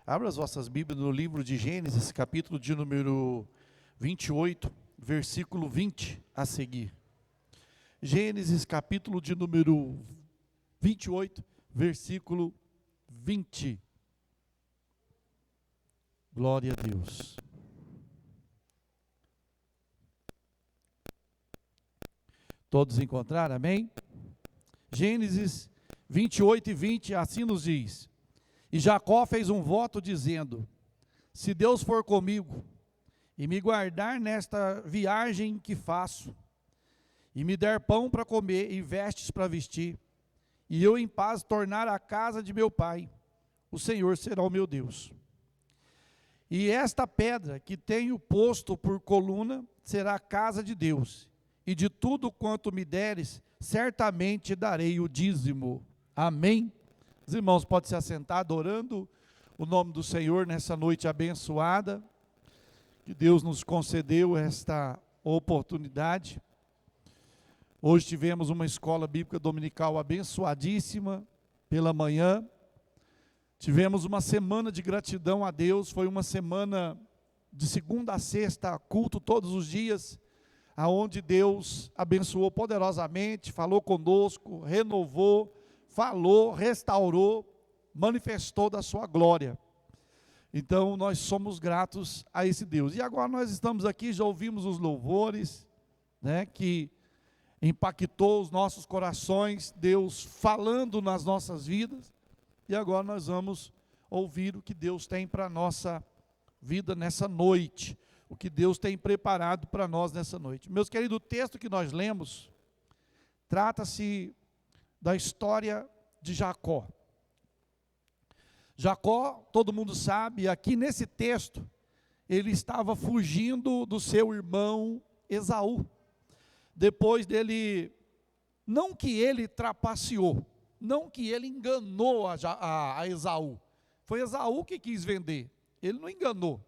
Abra as vossas Bíblias no livro de Gênesis, capítulo de número 28, versículo 20 a seguir. Gênesis, capítulo de número 28, versículo 20. Glória a Deus. Todos encontraram, amém? Gênesis 28 e 20, assim nos diz: E Jacó fez um voto dizendo: se Deus for comigo, e me guardar nesta viagem que faço, e me der pão para comer e vestes para vestir, e eu em paz tornar a casa de meu pai, o Senhor será o meu Deus. E esta pedra que tenho posto por coluna será a casa de Deus, e de tudo quanto me deres, certamente darei o dízimo. Amém? Os irmãos podem se assentar adorando o nome do Senhor nessa noite abençoada, que Deus nos concedeu esta oportunidade. Hoje tivemos uma escola bíblica dominical abençoadíssima pela manhã. Tivemos uma semana de gratidão a Deus, foi uma semana de segunda a sexta, culto todos os dias, aonde Deus abençoou poderosamente, falou conosco, renovou, falou, restaurou, manifestou da sua glória. Então nós somos gratos a esse Deus. E agora nós estamos aqui, já ouvimos os louvores, né, que impactou os nossos corações, Deus falando nas nossas vidas. E agora nós vamos ouvir o que Deus tem para a nossa vida nessa noite, o que Deus tem preparado para nós nessa noite. Meus queridos, o texto que nós lemos trata-se da história de Jacó. Jacó, todo mundo sabe, aqui nesse texto, ele estava fugindo do seu irmão Esaú. Depois dele, não que ele trapaceou, não que ele enganou a Esaú. Foi Esaú que quis vender, ele não enganou.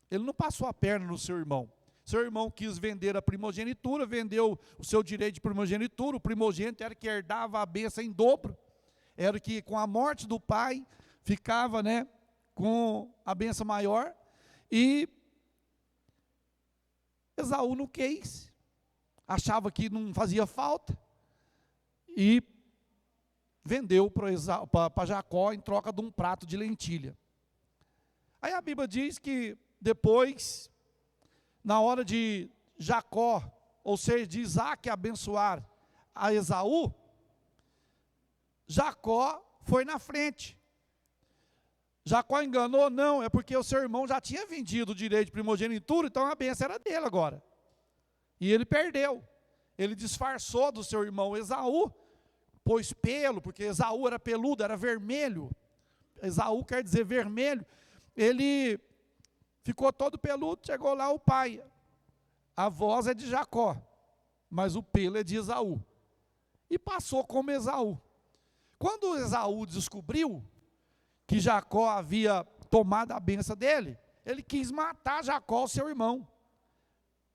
Ele não passou a perna no seu irmão. Seu irmão quis vender a primogenitura, vendeu o seu direito de primogenitura. O primogênito era que herdava a bênção em dobro. Era que com a morte do pai, ficava, né, com a bênção maior. E Esaú não quis. Achava que não fazia falta. E vendeu para Jacó em troca de um prato de lentilha. Aí a Bíblia diz que depois, na hora de Jacó, ou seja, de Isaac abençoar a Esaú, Jacó foi na frente. Jacó enganou? Não, é porque o seu irmão já tinha vendido o direito de primogenitura, então a bênção era dele agora. E ele perdeu. Ele disfarçou do seu irmão Esaú, pôs pelo, porque Esaú era peludo, era vermelho. Esaú quer dizer vermelho. Ele ficou todo peludo, chegou lá o pai. A voz é de Jacó, mas o pelo é de Esaú. E passou como Esaú. Quando Esaú descobriu que Jacó havia tomado a bênção dele, ele quis matar Jacó, o seu irmão.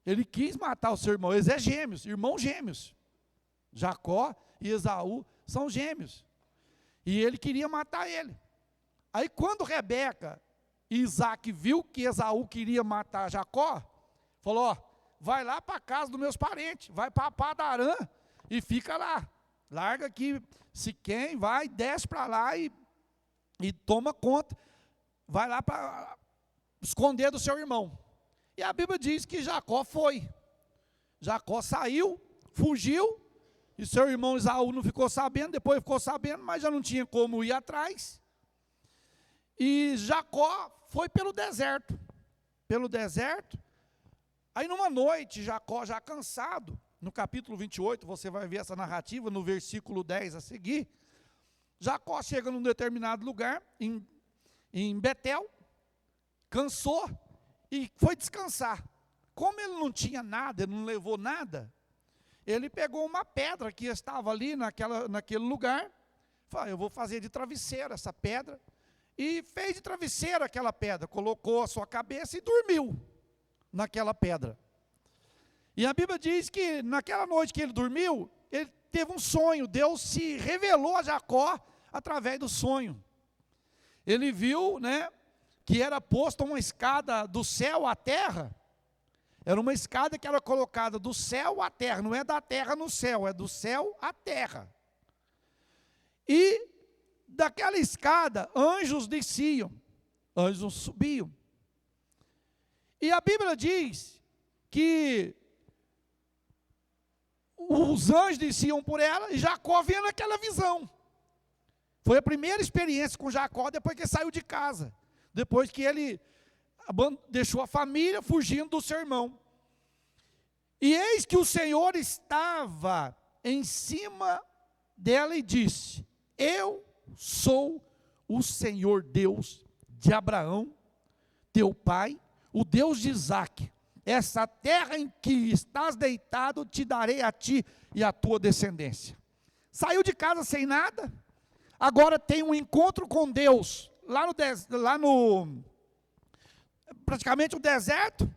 Ele quis matar o seu irmão. Eles são gêmeos, irmãos gêmeos. Jacó e Esaú são gêmeos. E ele queria matar ele. Aí quando Rebeca e Isaac viu que Esaú queria matar Jacó, falou: ó, vai lá para a casa dos meus parentes, vai para Padarã e fica lá. Larga aqui Siquém, vai, desce para lá e toma conta. Vai lá para esconder do seu irmão. E a Bíblia diz que Jacó foi. Jacó saiu, fugiu, e seu irmão Esaú não ficou sabendo, depois ficou sabendo, mas já não tinha como ir atrás. E Jacó foi pelo deserto. Aí numa noite, Jacó já cansado, no capítulo 28, você vai ver essa narrativa, no versículo 10 a seguir. Jacó chega num determinado lugar, em Betel, cansou e foi descansar. Como ele não tinha nada, ele não levou nada, ele pegou uma pedra que estava ali naquele lugar, falou: eu vou fazer de travesseiro essa pedra. E fez de travesseiro aquela pedra, colocou a sua cabeça e dormiu naquela pedra. E a Bíblia diz que naquela noite que ele dormiu, ele teve um sonho. Deus se revelou a Jacó através do sonho. Ele viu, né, que era posta uma escada do céu à terra. Era uma escada que era colocada do céu à terra, não é da terra no céu, é do céu à terra. E daquela escada, anjos desciam, anjos subiam. E a Bíblia diz que os anjos desciam por ela, e Jacó vendo aquela visão. Foi a primeira experiência com Jacó depois que ele saiu de casa. Depois que ele deixou a família fugindo do seu irmão. E eis que o Senhor estava em cima dela e disse: eu sou o Senhor Deus de Abraão, teu pai, o Deus de Isaque. Essa terra em que estás deitado te darei a ti e à tua descendência. Saiu de casa sem nada, agora tem um encontro com Deus, praticamente o deserto,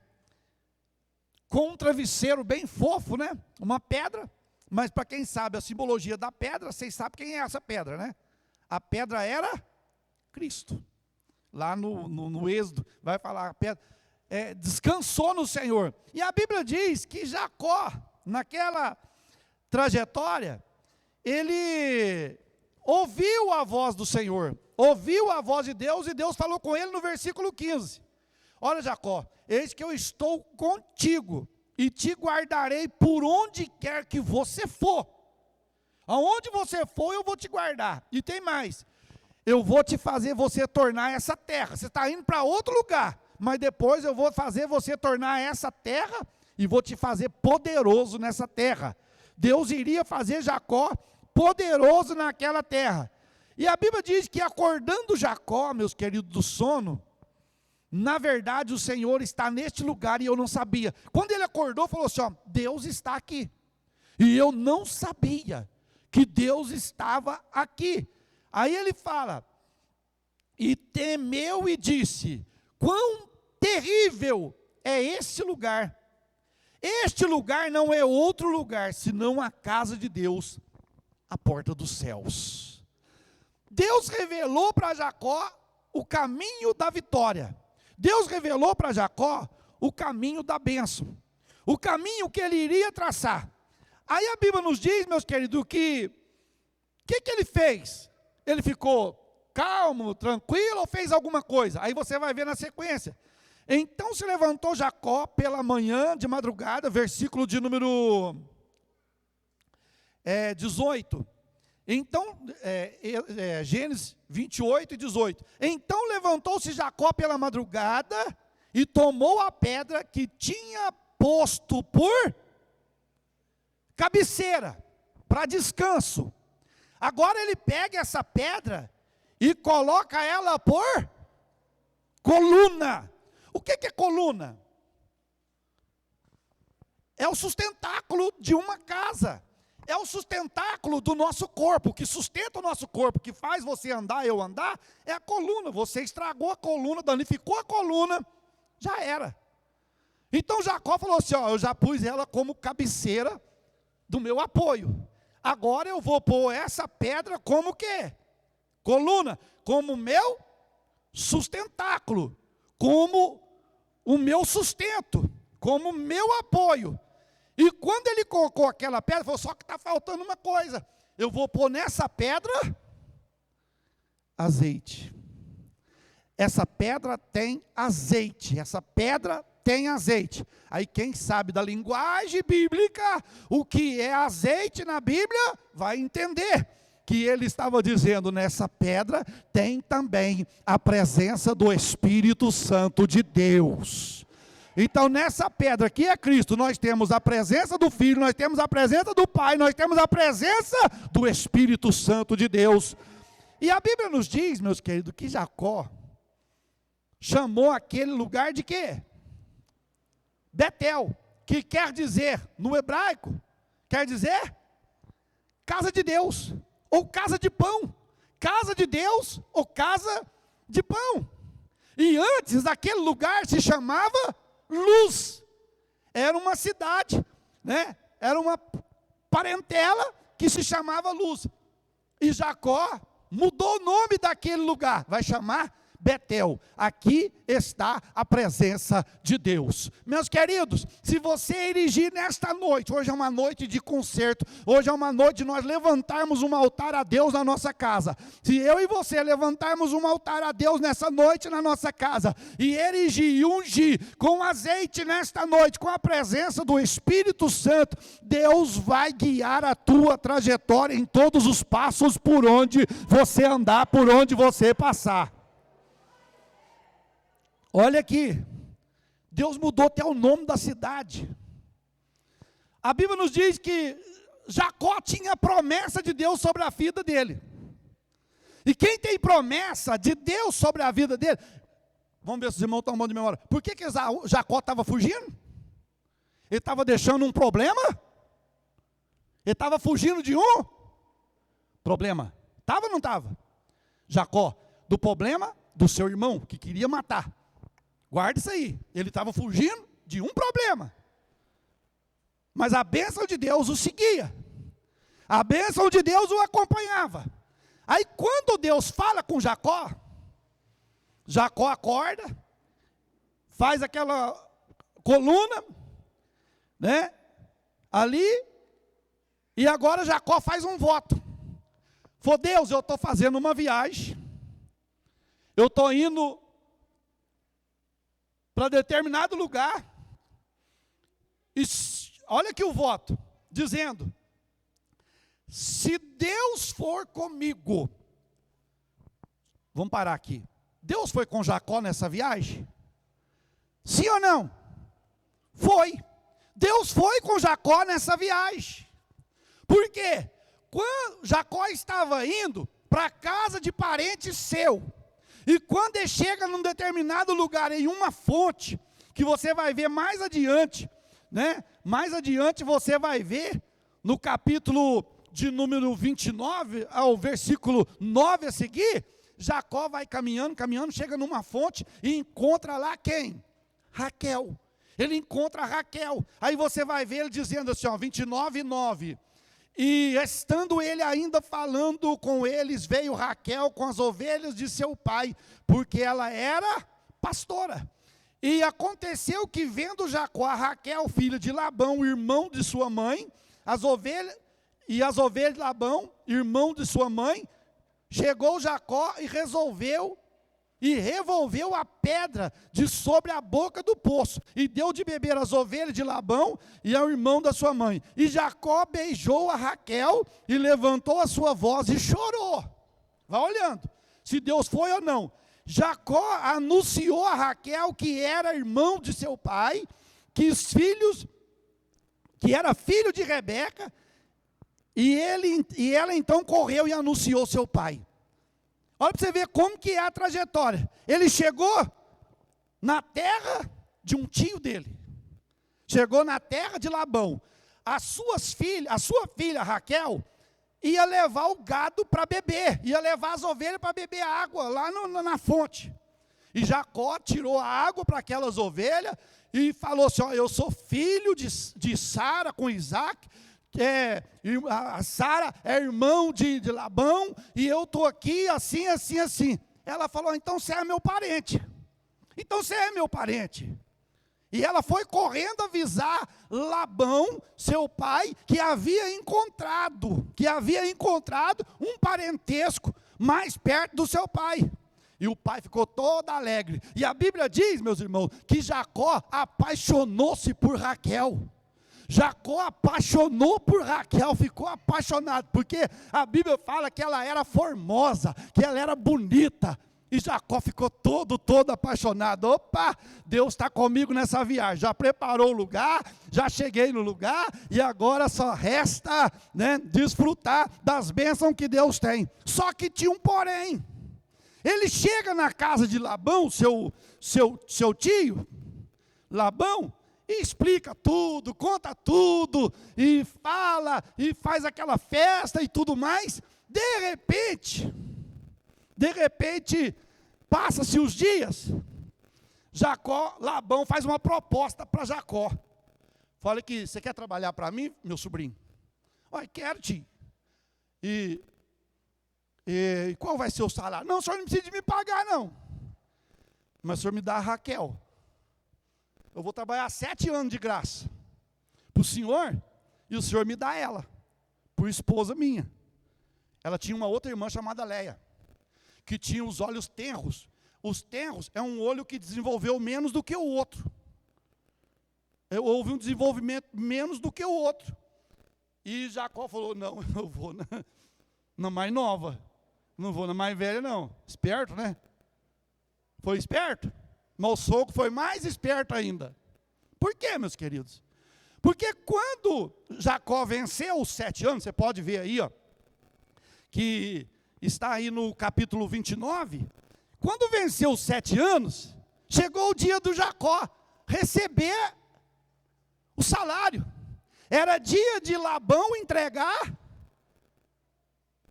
com um travesseiro bem fofo, né? Uma pedra, mas para quem sabe a simbologia da pedra, vocês sabem quem é essa pedra, né? A pedra era Cristo. Lá no Êxodo, vai falar, a pedra, descansou no Senhor. E a Bíblia diz que Jacó, naquela trajetória, ele ouviu a voz do Senhor, ouviu a voz de Deus, e Deus falou com ele no versículo 15. Olha, Jacó, eis que eu estou contigo, e te guardarei por onde quer que você for. Aonde você for, eu vou te guardar. E tem mais, eu vou te fazer você tornar essa terra. Você está indo para outro lugar, mas depois eu vou fazer você tornar essa terra, e vou te fazer poderoso nessa terra. Deus iria fazer Jacó poderoso naquela terra. E a Bíblia diz que acordando Jacó, meus queridos, do sono, na verdade o Senhor está neste lugar e eu não sabia. Quando ele acordou, falou assim, ó, Deus está aqui. E eu não sabia que Deus estava aqui. Aí ele fala, e temeu e disse, quão terrível é este lugar. Este lugar não é outro lugar, senão a casa de Deus, a porta dos céus. Deus revelou para Jacó o caminho da vitória. Deus revelou para Jacó o caminho da bênção. O caminho que ele iria traçar. Aí a Bíblia nos diz, meus queridos, que ele fez? Ele ficou calmo, tranquilo, ou fez alguma coisa? Aí você vai ver na sequência. Então se levantou Jacó pela manhã, de madrugada, versículo de número 18. Então, Gênesis 28 e 18. Então levantou-se Jacó pela madrugada e tomou a pedra que tinha posto por cabeceira, para descanso. Agora ele pega essa pedra e coloca ela por coluna. O que é coluna? É o sustentáculo de uma casa. É o sustentáculo do nosso corpo, que sustenta o nosso corpo, que faz você andar, eu andar, é a coluna. Você estragou a coluna, danificou a coluna, já era. Então Jacó falou assim, ó, eu já pus ela como cabeceira do meu apoio. Agora eu vou pôr essa pedra como o quê? Coluna, como meu sustentáculo, como o meu sustento, como o meu apoio. E quando ele colocou aquela pedra, falou, só que está faltando uma coisa. Eu vou pôr nessa pedra azeite. Essa pedra tem azeite. Essa pedra tem azeite. Aí quem sabe da linguagem bíblica, o que é azeite na Bíblia, vai entender que ele estava dizendo, nessa pedra tem também a presença do Espírito Santo de Deus. Então nessa pedra que é Cristo, nós temos a presença do Filho, nós temos a presença do Pai, nós temos a presença do Espírito Santo de Deus. E a Bíblia nos diz, meus queridos, que Jacó chamou aquele lugar de quê? Betel, que quer dizer, no hebraico, quer dizer casa de Deus, ou casa de pão. Casa de Deus, ou casa de pão. E antes, aquele lugar se chamava Luz. Era uma cidade, né? Era uma parentela que se chamava Luz. E Jacó mudou o nome daquele lugar. Vai chamar Betel. Aqui está a presença de Deus. Meus queridos, se você erigir nesta noite, hoje é uma noite de concerto, hoje é uma noite de nós levantarmos um altar a Deus na nossa casa. Se eu e você levantarmos um altar a Deus nessa noite na nossa casa, e erigir e ungir com azeite nesta noite, com a presença do Espírito Santo, Deus vai guiar a tua trajetória em todos os passos por onde você andar, por onde você passar. Olha aqui, Deus mudou até o nome da cidade. A Bíblia nos diz que Jacó tinha promessa de Deus sobre a vida dele. E quem tem promessa de Deus sobre a vida dele, vamos ver se os irmãos estão bom de memória. Por que Jacó estava fugindo? Ele estava deixando um problema? Ele estava fugindo de um problema. Estava ou não estava? Jacó, do problema do seu irmão, que queria matar. Guarda isso aí. Ele estava fugindo de um problema. Mas a bênção de Deus o seguia. A bênção de Deus o acompanhava. Aí quando Deus fala com Jacó, Jacó acorda, faz aquela coluna, né? Ali, e agora Jacó faz um voto. Falou, Deus, eu estou fazendo uma viagem, eu estou indo para determinado lugar, e olha aqui o voto, dizendo, se Deus for comigo, vamos parar aqui, Deus foi com Jacó nessa viagem? Sim ou não? Foi. Deus foi com Jacó nessa viagem. Por quê? Quando Jacó estava indo para a casa de parente seu, e quando ele chega num determinado lugar, em uma fonte, que você vai ver mais adiante, né? Mais adiante você vai ver, no capítulo de número 29, ao versículo 9 a seguir, Jacó vai caminhando, chega numa fonte e encontra lá quem? Raquel. Ele encontra Raquel. Aí você vai ver ele dizendo assim, ó, 29:9. E estando ele ainda falando com eles, veio Raquel com as ovelhas de seu pai, porque ela era pastora. E aconteceu que vendo Jacó, a Raquel, filha de Labão, irmão de sua mãe, as ovelhas de Labão, irmão de sua mãe, chegou Jacó e revolveu a pedra de sobre a boca do poço, e deu de beber às ovelhas de Labão e ao irmão da sua mãe. E Jacó beijou a Raquel, e levantou a sua voz e chorou. Vai olhando, se Deus foi ou não. Jacó anunciou a Raquel que era irmão de seu pai, que era filho de Rebeca, e ela então correu e anunciou seu pai. Olha para você ver como que é a trajetória. Ele chegou na terra de um tio dele. Chegou na terra de Labão. A sua filha Raquel ia levar o gado para beber. Ia levar as ovelhas para beber água lá na fonte. E Jacó tirou a água para aquelas ovelhas e falou assim, ó, eu sou filho de Sara com Isaac. A Sara é irmão de Labão, e eu estou aqui assim. Ela falou, então você é meu parente. E ela foi correndo avisar Labão, seu pai, que havia encontrado um parentesco mais perto do seu pai. E o pai ficou todo alegre. E a Bíblia diz, meus irmãos, que Jacó apaixonou-se por Raquel. Jacó apaixonou por Raquel, ficou apaixonado, porque a Bíblia fala que ela era formosa, que ela era bonita, e Jacó ficou todo apaixonado. Opa, Deus está comigo nessa viagem, já preparou o lugar, já cheguei no lugar, e agora só resta, né, desfrutar das bênçãos que Deus tem. Só que tinha um porém. Ele chega na casa de Labão, seu tio, Labão, e explica tudo, conta tudo, e fala, e faz aquela festa e tudo mais. De repente, passa-se os dias, Labão faz uma proposta para Jacó. Fala que você quer trabalhar para mim, meu sobrinho? Olha, quero, tio. E qual vai ser o salário? Não, o senhor não precisa de me pagar, não. mas o senhor me dá a Raquel. Eu vou trabalhar 7 anos de graça para o senhor, e o senhor me dá ela, por esposa minha. Ela tinha uma outra irmã chamada Leia, que tinha os olhos tenros. Os tenros é um olho que desenvolveu menos do que o outro. Houve um desenvolvimento menos do que o outro. E Jacó falou, não, eu vou na mais nova. Não vou na mais velha, não. Esperto, né? Foi esperto? Mas o sogro foi mais esperto ainda. Por quê, meus queridos? Porque quando Jacó venceu os 7 anos, você pode ver aí, ó, que está aí no capítulo 29, quando venceu os 7 anos, chegou o dia do Jacó receber o salário. Era dia de Labão entregar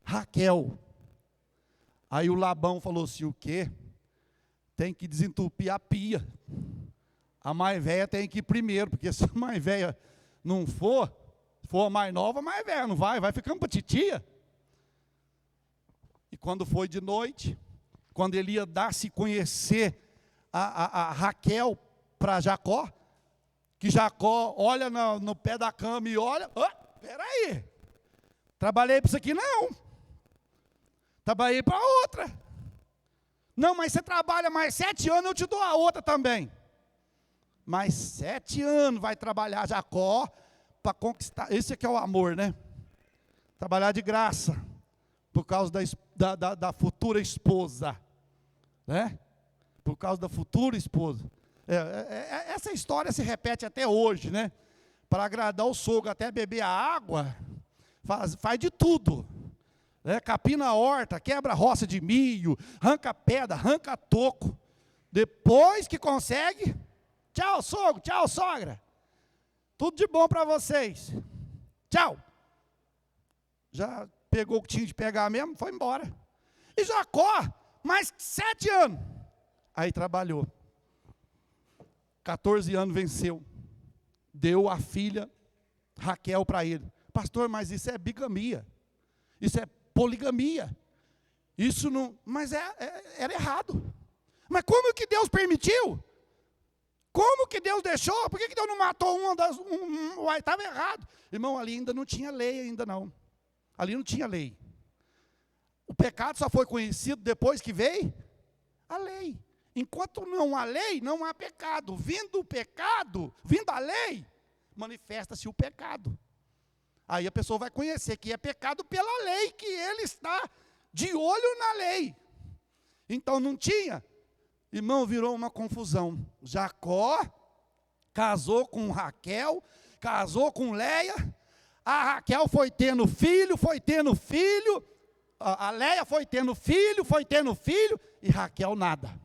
Raquel. Aí o Labão falou assim, o quê? Tem que desentupir a pia. A mais velha tem que ir primeiro, porque se a mais velha não for a mais nova, a mais velha não vai ficando para titia. E quando foi de noite, quando ele ia dar-se conhecer a Raquel para Jacó, que Jacó olha no pé da cama e olha, peraí, trabalhei para isso aqui não, trabalhei para outra. Não, mas você trabalha mais 7 anos, eu te dou a outra também. Mais 7 anos vai trabalhar Jacó para conquistar. Esse aqui é o amor, né? Trabalhar de graça, por causa da futura esposa, né? Por causa da futura esposa. Essa história se repete até hoje, né? Para agradar o sogro, até beber a água, faz de tudo. Capina a horta, quebra a roça de milho, arranca pedra, arranca toco. Depois que consegue, tchau sogro, tchau sogra. Tudo de bom para vocês. Tchau. Já pegou o que tinha de pegar mesmo, foi embora. E Jacó, mais 7 anos. Aí trabalhou. 14 anos venceu. Deu a filha Raquel para ele. Pastor, mas isso é bigamia. Isso é poligamia. Isso não... Mas era errado. Mas como que Deus permitiu? Como que Deus deixou? Por que Deus não matou uma das... Estava errado. Irmão, ali ainda não tinha lei ainda não. Ali não tinha lei. O pecado só foi conhecido depois que veio a lei. Enquanto não há lei, não há pecado. Vindo o pecado, vindo a lei, manifesta-se o pecado. Aí a pessoa vai conhecer que é pecado pela lei, que ele está de olho na lei. Então não tinha. Irmão, virou uma confusão. Jacó casou com Raquel, casou com Leia. A Raquel foi tendo filho. A Leia foi tendo filho, e Raquel nada.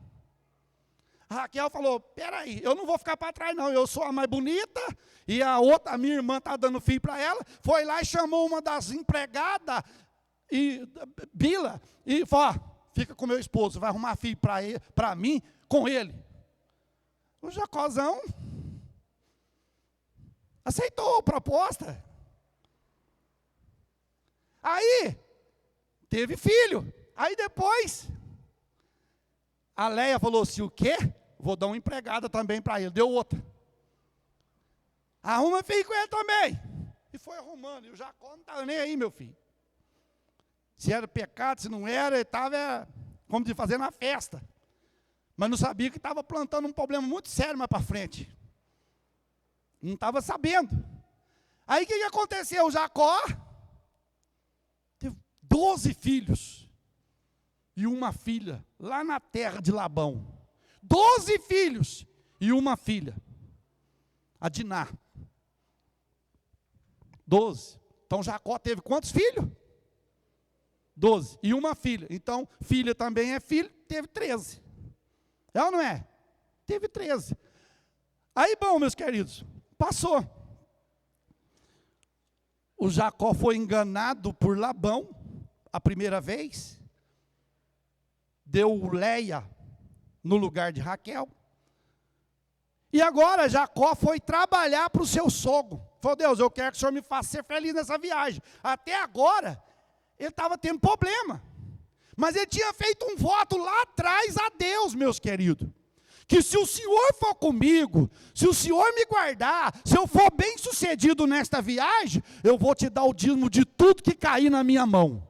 A Raquel falou, peraí, eu não vou ficar para trás não, eu sou a mais bonita, e a minha irmã está dando filho para ela, foi lá e chamou uma das empregadas, Bila, e falou, fica com meu esposo, vai arrumar filho para mim, com ele. O Jacózão aceitou a proposta. Aí, teve filho. Aí depois, a Leia falou assim, o quê? Vou dar uma empregada também para ele. Deu outra. Arruma filho com ele também. E foi arrumando. E o Jacó não estava nem aí, meu filho. Se era pecado, se não era, ele estava, como de fazer na festa. Mas não sabia que estava plantando um problema muito sério mais para frente. Não estava sabendo. Aí o que aconteceu? O Jacó teve 12 filhos. E uma filha, lá na terra de Labão. 12 filhos e uma filha. A Diná. 12. Então Jacó teve quantos filhos? 12. E uma filha. Então, filha também é filho, teve 13. É ou não é? Teve 13. Aí, bom, meus queridos, passou. O Jacó foi enganado por Labão, a primeira vez. Deu Leia no lugar de Raquel. E agora Jacó foi trabalhar para o seu sogro. Falou, Deus, eu quero que o Senhor me faça ser feliz nessa viagem. Até agora, ele estava tendo problema. Mas ele tinha feito um voto lá atrás a Deus, meus queridos. que se o Senhor for comigo, se o Senhor me guardar, se eu for bem sucedido nesta viagem, eu vou te dar o dízimo de tudo que cair na minha mão.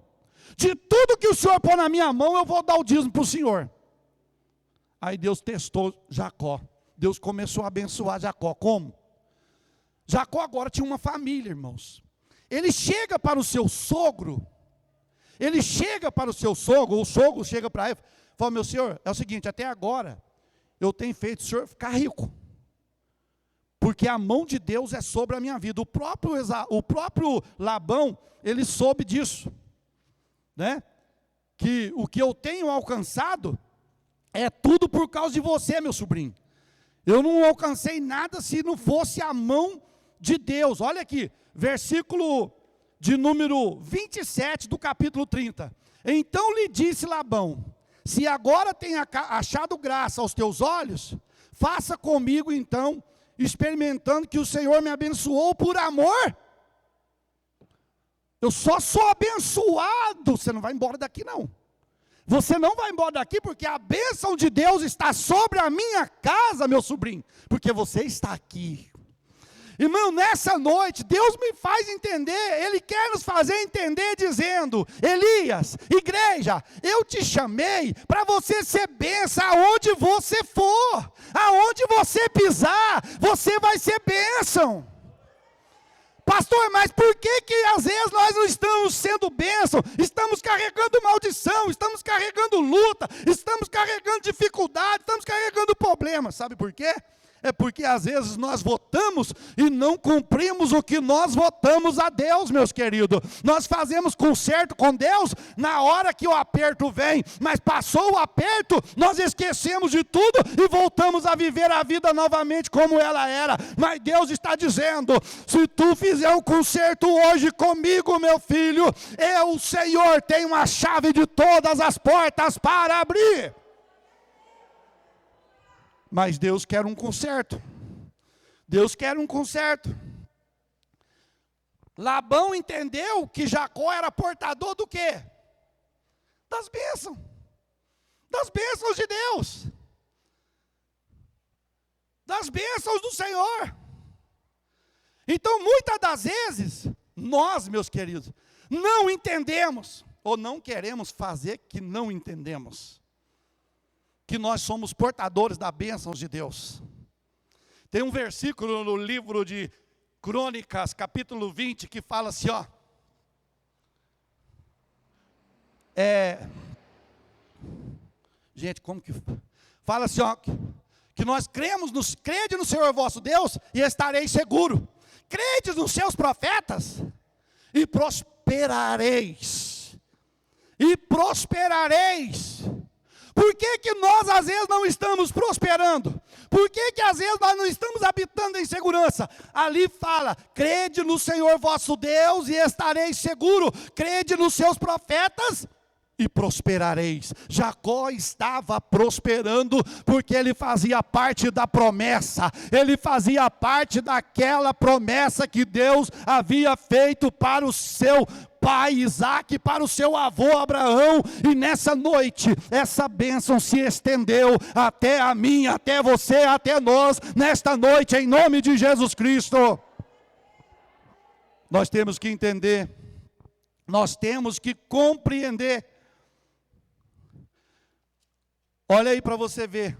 De tudo que o Senhor pôr na minha mão, eu vou dar o dízimo para o Senhor. Aí Deus testou Jacó. Deus começou a abençoar Jacó. Como? Jacó agora tinha uma família, irmãos. Ele chega para o seu sogro. O sogro chega para ele e fala: meu senhor, é o seguinte, até agora eu tenho feito o senhor ficar rico. Porque a mão de Deus é sobre a minha vida. O próprio Labão, ele soube disso. Né? Que o que eu tenho alcançado é tudo por causa de você, meu sobrinho. Eu não alcancei nada se não fosse a mão de Deus. Olha aqui, versículo de número 27 do capítulo 30. Então lhe disse Labão: se agora tenho achado graça aos teus olhos, faça comigo então, experimentando que o Senhor me abençoou por amor. Eu só sou abençoado. Você não vai embora daqui não. Você não vai embora daqui porque a bênção de Deus está sobre a minha casa, meu sobrinho. Porque você está aqui. Irmão, nessa noite, Deus me faz entender, Ele quer nos fazer entender dizendo: Elias, igreja, eu te chamei para você ser bênção aonde você for, aonde você pisar, você vai ser bênção. Pastor, mas por que às vezes nós não estamos sendo bênção? Estamos carregando maldição, estamos carregando luta, estamos carregando dificuldade, estamos carregando problemas. Sabe por quê? É porque às vezes nós votamos e não cumprimos o que nós votamos a Deus, meus queridos. Nós fazemos concerto com Deus na hora que o aperto vem, mas passou o aperto, nós esquecemos de tudo e voltamos a viver a vida novamente como ela era. Mas Deus está dizendo: se tu fizer um concerto hoje comigo, meu filho, eu, o Senhor, tenho a chave de todas as portas para abrir. Mas Deus quer um conserto. Deus quer um conserto. Labão entendeu que Jacó era portador do quê? Das bênçãos. Das bênçãos de Deus. Das bênçãos do Senhor. Então, muitas das vezes, nós, meus queridos, não entendemos, ou não queremos fazer que não entendemos, que nós somos portadores das bênçãos de Deus. Tem um versículo no livro de Crônicas, capítulo 20, que fala assim, ó. Gente, como que... Fala assim, ó, que nós crede no Senhor vosso Deus e estareis seguro. Crede nos seus profetas e prosperareis. E prosperareis. Por que nós às vezes não estamos prosperando? Por que às vezes nós não estamos habitando em segurança? Ali fala: crede no Senhor vosso Deus e estareis seguro. Crede nos seus profetas e prosperareis. Jacó estava prosperando porque ele fazia parte da promessa. Ele fazia parte daquela promessa que Deus havia feito para o seu pai Isaac, para o seu avô Abraão. E nessa noite, essa bênção se estendeu até a mim, até você, até nós, nesta noite, em nome de Jesus Cristo. Nós temos que entender, nós temos que compreender. Olha aí para você ver.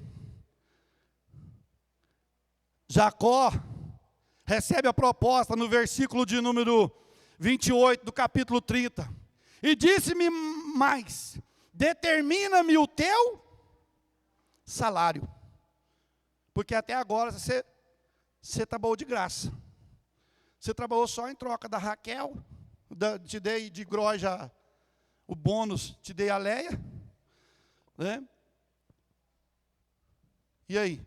Jacó recebe a proposta no versículo de número 28 do capítulo 30. E disse-me mais: determina-me o teu salário. Porque até agora você trabalhou de graça. Você trabalhou só em troca da Raquel. Te dei de groja o bônus, te dei a Leia. Né? E aí?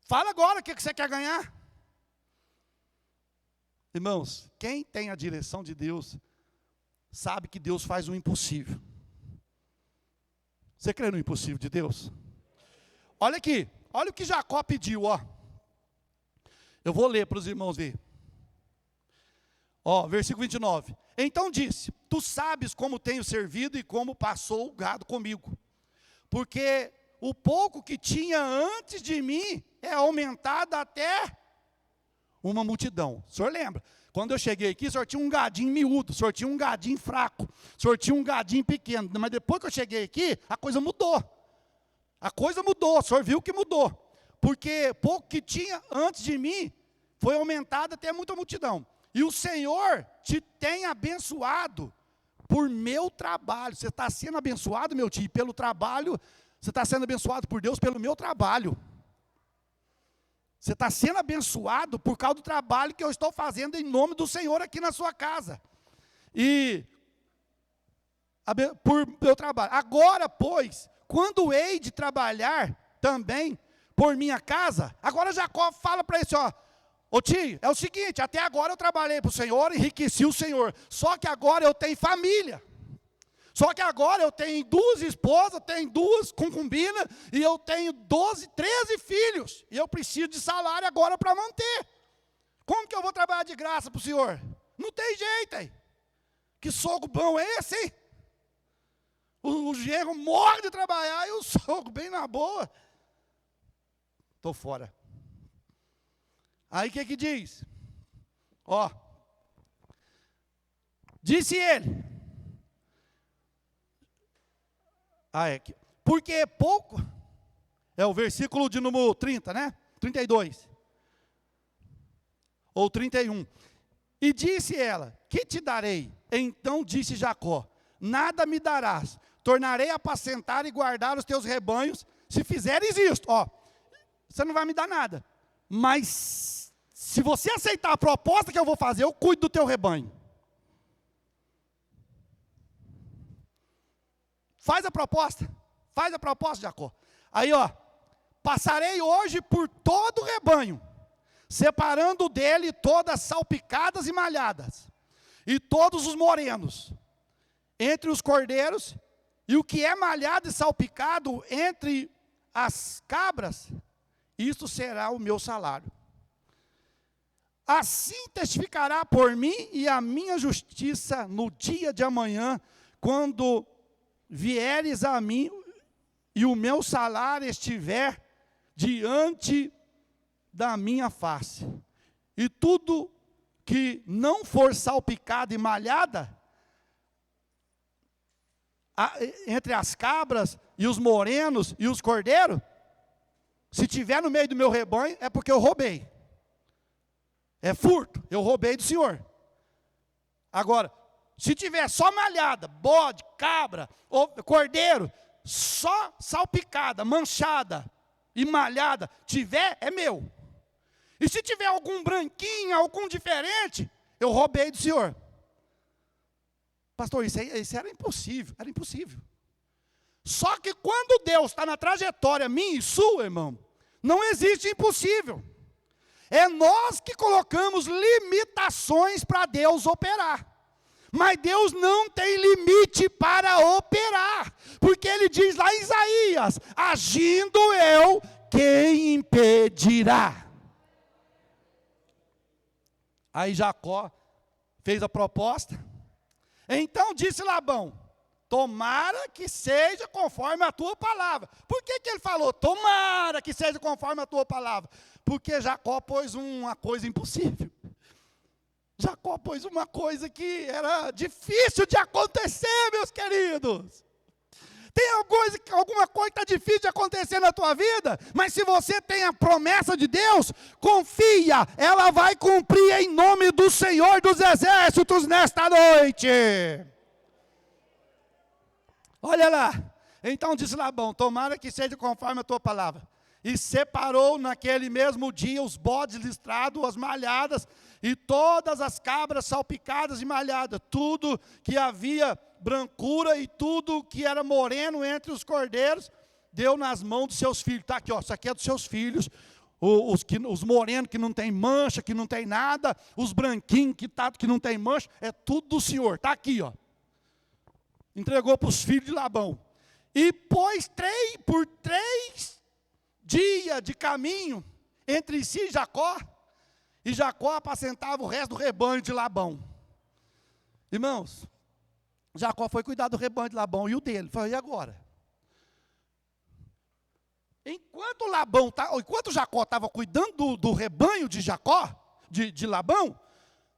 Fala agora o que você quer ganhar. Irmãos, quem tem a direção de Deus, sabe que Deus faz o impossível. Você crê no impossível de Deus? Olha aqui, olha o que Jacó pediu, ó. Eu vou ler para os irmãos ver. Ó, versículo 29. Então disse: tu sabes como tenho servido e como passou o gado comigo. Porque o pouco que tinha antes de mim é aumentado até uma multidão. O senhor lembra? Quando eu cheguei aqui, o senhor tinha um gadinho miúdo, o senhor tinha um gadinho fraco, o senhor tinha um gadinho pequeno. Mas depois que eu cheguei aqui, a coisa mudou. A coisa mudou, o senhor viu que mudou. Porque pouco que tinha antes de mim foi aumentado até muita multidão. E o Senhor te tem abençoado por meu trabalho. Você está sendo abençoado, meu tio, pelo trabalho. Você está sendo abençoado por Deus pelo meu trabalho. Você está sendo abençoado por causa do trabalho que eu estou fazendo em nome do Senhor aqui na sua casa. E por meu trabalho. Agora, pois, quando hei de trabalhar também por minha casa, agora Jacó fala para ele, ó, ô tio, é o seguinte, até agora eu trabalhei para o Senhor, enriqueci o Senhor, só que agora eu tenho família. Só que agora eu tenho 2 esposas, tenho 2 concubinas, e eu tenho 12, 13 filhos. E eu preciso de salário agora para manter. Como que eu vou trabalhar de graça para o Senhor? Não tem jeito, aí. Que sogro bom é esse, hein? O genro morre de trabalhar e o sogro bem na boa. Estou fora. Aí o que diz? Ó. Disse ele. Porque é pouco, é o versículo de número 30, né? 32. Ou 31. E disse ela, que te darei? Então disse Jacó, nada me darás, tornarei a apacentar e guardar os teus rebanhos, se fizeres isto. Ó, você não vai me dar nada, mas se você aceitar a proposta que eu vou fazer, eu cuido do teu rebanho. Faz a proposta, Jacó. Aí, ó, passarei hoje por todo o rebanho, separando dele todas salpicadas e malhadas, e todos os morenos, entre os cordeiros, e o que é malhado e salpicado entre as cabras, isto será o meu salário. Assim testificará por mim e a minha justiça no dia de amanhã, quando vieres a mim e o meu salário estiver diante da minha face. E tudo que não for salpicado e malhada, entre as cabras e os morenos e os cordeiros, se tiver no meio do meu rebanho, é porque eu roubei. É furto, eu roubei do Senhor. Agora, se tiver só malhada, bode, cabra, ou cordeiro, só salpicada, manchada e malhada, tiver, é meu. E se tiver algum branquinho, algum diferente, eu roubei do Senhor. Pastor, isso era impossível, Só que quando Deus está na trajetória minha e sua, irmão, não existe impossível. É nós que colocamos limitações para Deus operar. Mas Deus não tem limite para operar, porque Ele diz lá em Isaías, agindo eu, quem impedirá? Aí Jacó fez a proposta. Então disse Labão, tomara que seja conforme a tua palavra. Por que ele falou, tomara que seja conforme a tua palavra? Porque Jacó pôs uma coisa impossível. Jacó pôs uma coisa que era difícil de acontecer, meus queridos. Tem alguma coisa que está difícil de acontecer na tua vida, mas se você tem a promessa de Deus, confia, ela vai cumprir em nome do Senhor dos Exércitos nesta noite. Olha lá, então disse Labão, tomara que seja conforme a tua palavra. E separou naquele mesmo dia os bodes listrados, as malhadas, e todas as cabras salpicadas e malhadas, tudo que havia brancura e tudo que era moreno entre os cordeiros, deu nas mãos dos seus filhos. Está aqui, ó, isso aqui é dos seus filhos, os morenos que não tem mancha, que não tem nada, os branquinhos que não tem mancha, é tudo do Senhor, está aqui, ó. Entregou para os filhos de Labão. E pôs por 3 dias de caminho entre si e Jacó apacentava o resto do rebanho de Labão. Irmãos, Jacó foi cuidar do rebanho de Labão e o dele. Falei, e agora? enquanto Jacó estava cuidando do rebanho de Jacó, de Labão,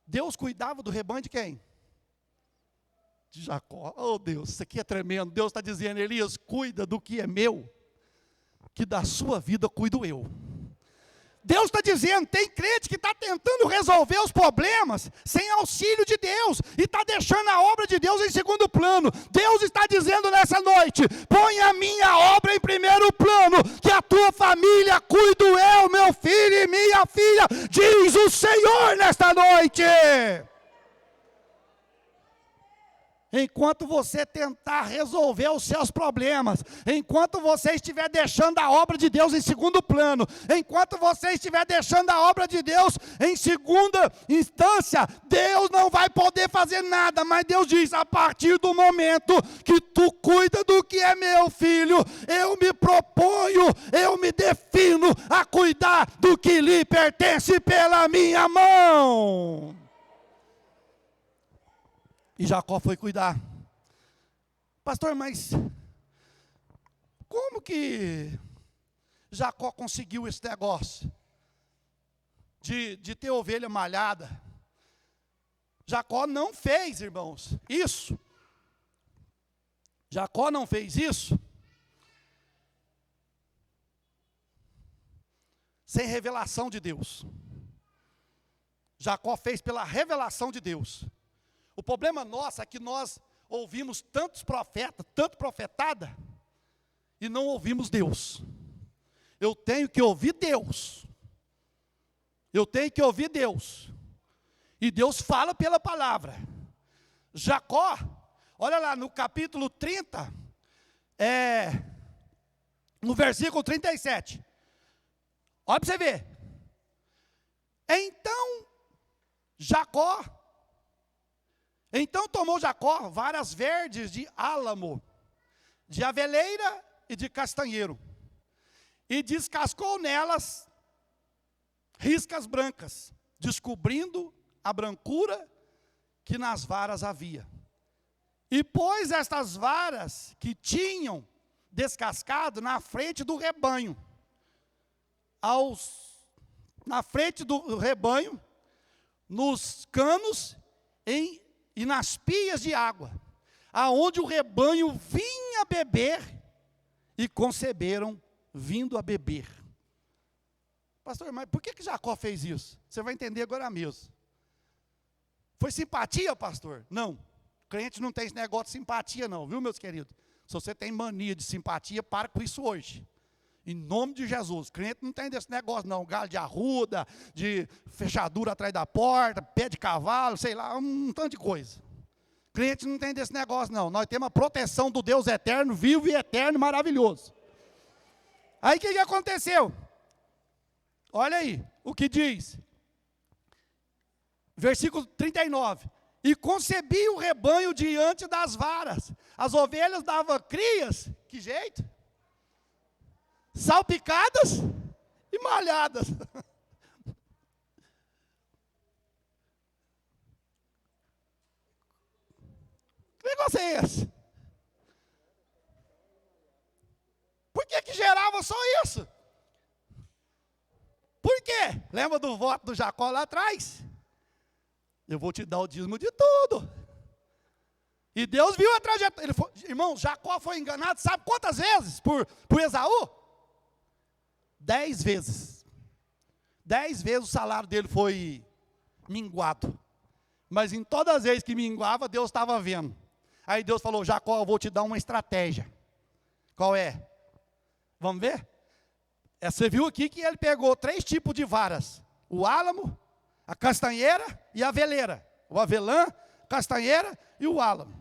Deus cuidava do rebanho de quem? De Jacó. Oh Deus, isso aqui é tremendo. Deus está dizendo: Elias, cuida do que é meu, que da sua vida cuido eu. Deus está dizendo: tem crente que está tentando resolver os problemas sem auxílio de Deus, e está deixando a obra de Deus em segundo plano. Deus está dizendo nessa noite: põe a minha obra em primeiro plano, que a tua família cuido eu, meu filho e minha filha, diz o Senhor nesta noite. Enquanto você tentar resolver os seus problemas, enquanto você estiver deixando a obra de Deus em segundo plano, enquanto você estiver deixando a obra de Deus em segunda instância, Deus não vai poder fazer nada. Mas Deus diz: a partir do momento que tu cuida do que é meu, filho, eu me proponho, eu me defino a cuidar do que lhe pertence pela minha mão. E Jacó foi cuidar. Pastor, mas como que Jacó conseguiu esse negócio de ter ovelha malhada? Jacó não fez, irmãos, isso. Jacó não fez isso sem revelação de Deus. Jacó fez pela revelação de Deus. O problema nosso é que nós ouvimos tantos profetas, tanto profetada, e não ouvimos Deus. Eu tenho que ouvir Deus. Eu tenho que ouvir Deus. E Deus fala pela palavra. Jacó, olha lá no capítulo 30, no versículo 37. Olha para você ver. Então tomou Jacó varas verdes de álamo, de aveleira e de castanheiro, e descascou nelas riscas brancas, descobrindo a brancura que nas varas havia. E pôs estas varas que tinham descascado na frente do rebanho, nos canos e nas pias de água, aonde o rebanho vinha beber, e conceberam vindo a beber. Pastor, mas por que Jacó fez isso? Você vai entender agora mesmo. Foi simpatia, pastor? Não. Crente não tem esse negócio de simpatia não, viu, meus queridos? Se você tem mania de simpatia, para com isso hoje. Em nome de Jesus. Crente não tem desse negócio não. Galho de arruda, de fechadura atrás da porta, pé de cavalo, sei lá, um tanto de coisa. Crente não tem desse negócio não. Nós temos a proteção do Deus eterno, vivo e eterno e maravilhoso. Aí o que aconteceu? Olha aí o que diz. Versículo 39. E concebi o rebanho diante das varas. As ovelhas davam crias, que jeito? Salpicadas e malhadas. Que negócio é esse? Por que gerava só isso? Por quê? Lembra do voto do Jacó lá atrás? Eu vou te dar o dízimo de tudo. E Deus viu a trajetória. Irmão, Jacó foi enganado, sabe quantas vezes? Por Esaú? 10 vezes. 10 vezes o salário dele foi minguado. Mas em todas as vezes que minguava, Deus estava vendo. Aí Deus falou: Jacó, eu vou te dar uma estratégia. Qual é? Vamos ver? Você viu aqui que ele pegou 3 tipos de varas: o álamo, a castanheira e a aveleira. O avelã, castanheira e o álamo.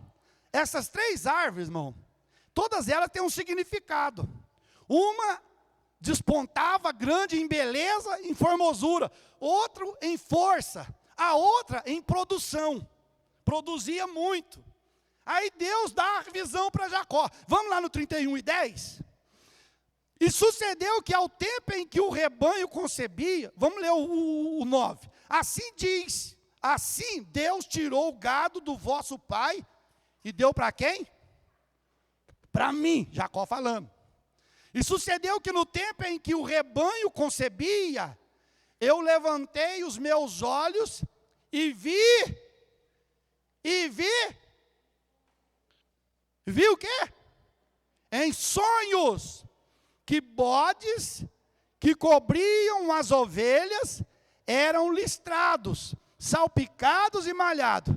Essas 3 árvores, irmão, todas elas têm um significado. Uma despontava grande em beleza, em formosura. Outro em força. A outra em produção. Produzia muito. Aí Deus dá a visão para Jacó. Vamos lá no 31:10. E sucedeu que ao tempo em que o rebanho concebia, vamos ler o 9. Assim diz, assim Deus tirou o gado do vosso pai e deu para quem? Para mim, Jacó falando. E sucedeu que no tempo em que o rebanho concebia, eu levantei os meus olhos e vi o quê? Em sonhos, que bodes que cobriam as ovelhas eram listrados, salpicados e malhados.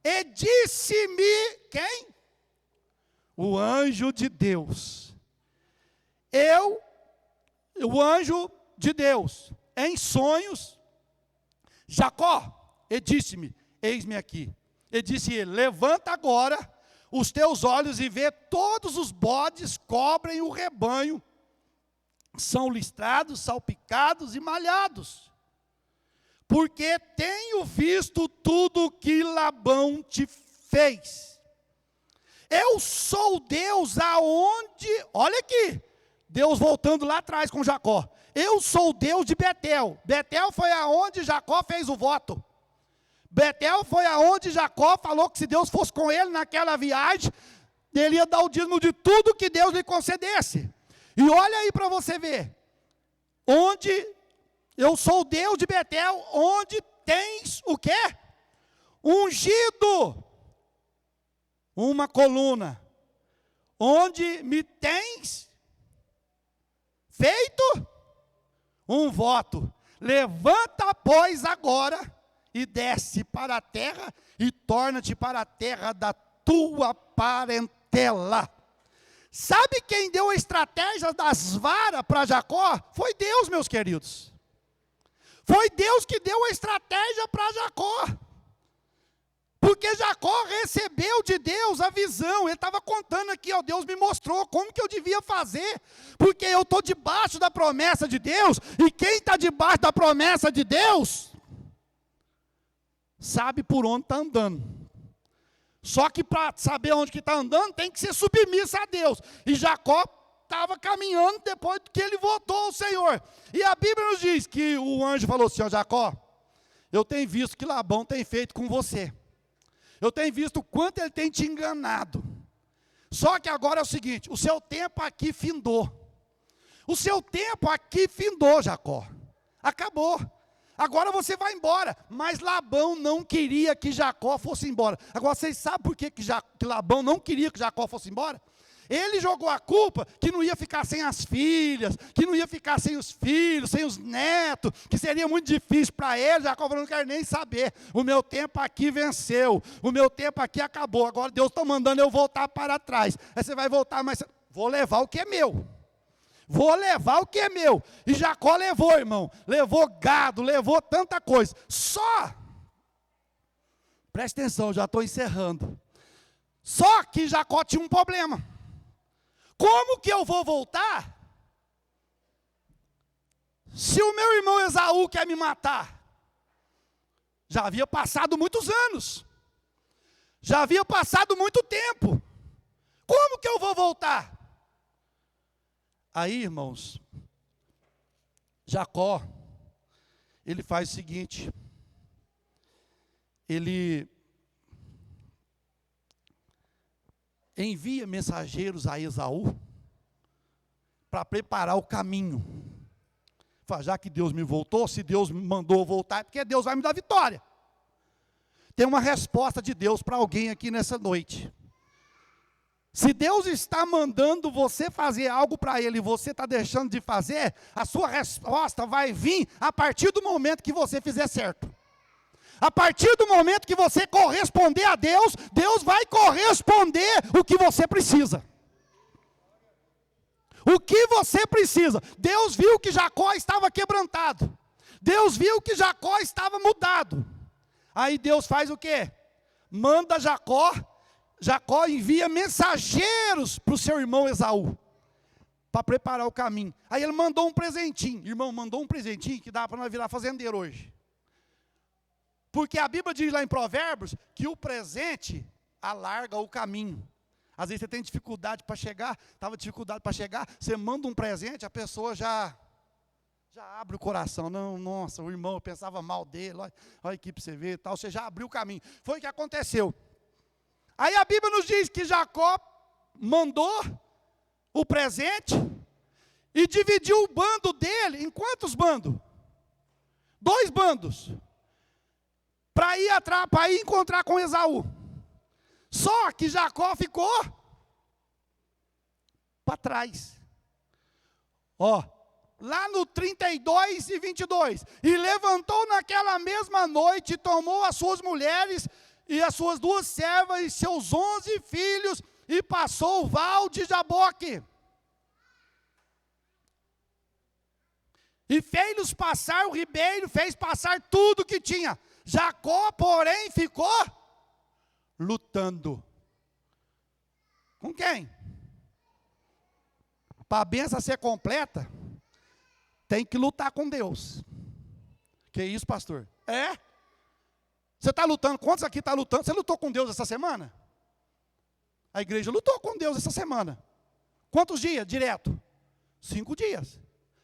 E disse-me, quem? O anjo de Deus. O anjo de Deus, em sonhos, Jacó, e disse-me, eis-me aqui. E disse ele, levanta agora os teus olhos e vê todos os bodes cobrem o rebanho, são listrados, salpicados e malhados, porque tenho visto tudo que Labão te fez. Eu sou Deus aonde, olha aqui, Deus voltando lá atrás com Jacó. Eu sou Deus de Betel. Betel foi aonde Jacó fez o voto. Betel foi aonde Jacó falou que se Deus fosse com ele naquela viagem, ele ia dar o dízimo de tudo que Deus lhe concedesse. E olha aí para você ver, onde eu sou Deus de Betel, onde tens o quê? Ungido uma coluna, onde me tens feito um voto. Levanta, pois, agora, e desce para a terra, e torna-te para a terra da tua parentela. Sabe quem deu a estratégia das varas para Jacó? Foi Deus, meus queridos. Foi Deus que deu a estratégia para Jacó. Porque Jacó recebeu de Deus a visão. Ele estava contando aqui, ó, Deus me mostrou como que eu devia fazer. Porque eu estou debaixo da promessa de Deus. E quem está debaixo da promessa de Deus, sabe por onde está andando. Só que para saber onde que está andando, tem que ser submisso a Deus. E Jacó estava caminhando depois que ele voltou ao Senhor. E a Bíblia nos diz que o anjo falou assim, ó, Jacó, eu tenho visto o que Labão tem feito com você. Eu tenho visto o quanto ele tem te enganado. Só que agora é o seguinte, o seu tempo aqui findou. O seu tempo aqui findou, Jacó. Acabou. Agora você vai embora. Mas Labão não queria que Jacó fosse embora. Agora vocês sabem por que Labão não queria que Jacó fosse embora? Ele jogou a culpa que não ia ficar sem as filhas, que não ia ficar sem os filhos, sem os netos, que seria muito difícil para ele. Jacó falou, não quero nem saber, o meu tempo aqui venceu, o meu tempo aqui acabou, agora Deus está mandando eu voltar para trás. Aí você vai voltar, mas vou levar o que é meu. Vou levar o que é meu. E Jacó levou, irmão, levou gado, levou tanta coisa. Só, presta atenção, já estou encerrando. Só que Jacó tinha um problema. Como que eu vou voltar se o meu irmão Esaú quer me matar? Já havia passado muitos anos. Já havia passado muito tempo. Como que eu vou voltar? Aí, irmãos, Jacó, ele faz o seguinte. Ele envia mensageiros a Esaú para preparar o caminho. Fala, já que Deus me voltou, se Deus me mandou voltar, é porque Deus vai me dar vitória. Tem uma resposta de Deus para alguém aqui nessa noite. Se Deus está mandando você fazer algo para Ele e você está deixando de fazer, a sua resposta vai vir a partir do momento que você fizer certo. A partir do momento que você corresponder a Deus, Deus vai corresponder o que você precisa. O que você precisa. Deus viu que Jacó estava quebrantado. Deus viu que Jacó estava mudado. Aí Deus faz o quê? Manda Jacó. Jacó envia mensageiros para o seu irmão Esaú, para preparar o caminho. Aí ele mandou um presentinho. Irmão, mandou um presentinho que dá para nós virar fazendeiro hoje. Porque a Bíblia diz lá em Provérbios que o presente alarga o caminho. Às vezes você tem dificuldade para chegar, estava dificuldade para chegar, você manda um presente, a pessoa já abre o coração. Não, nossa, o irmão, eu pensava mal dele, olha aqui para você ver e tal, você já abriu o caminho. Foi o que aconteceu. Aí a Bíblia nos diz que Jacó mandou o presente, e dividiu o bando dele em quantos bandos? 2 bandos. Para ir encontrar com Esaú. Só que Jacó ficou para trás. Ó, lá no 32 e 22. E levantou naquela mesma noite, tomou as suas mulheres e as suas 2 servas e seus 11 filhos, e passou o val de Jaboque. E fez-los passar o ribeiro, fez passar tudo que tinha. Jacó, porém, ficou lutando. Com quem? Para a bênção ser completa, tem que lutar com Deus. Que isso, pastor? É? Você está lutando? Quantos aqui estão lutando? Você lutou com Deus essa semana? A igreja lutou com Deus essa semana. Quantos dias? Direto? 5 dias.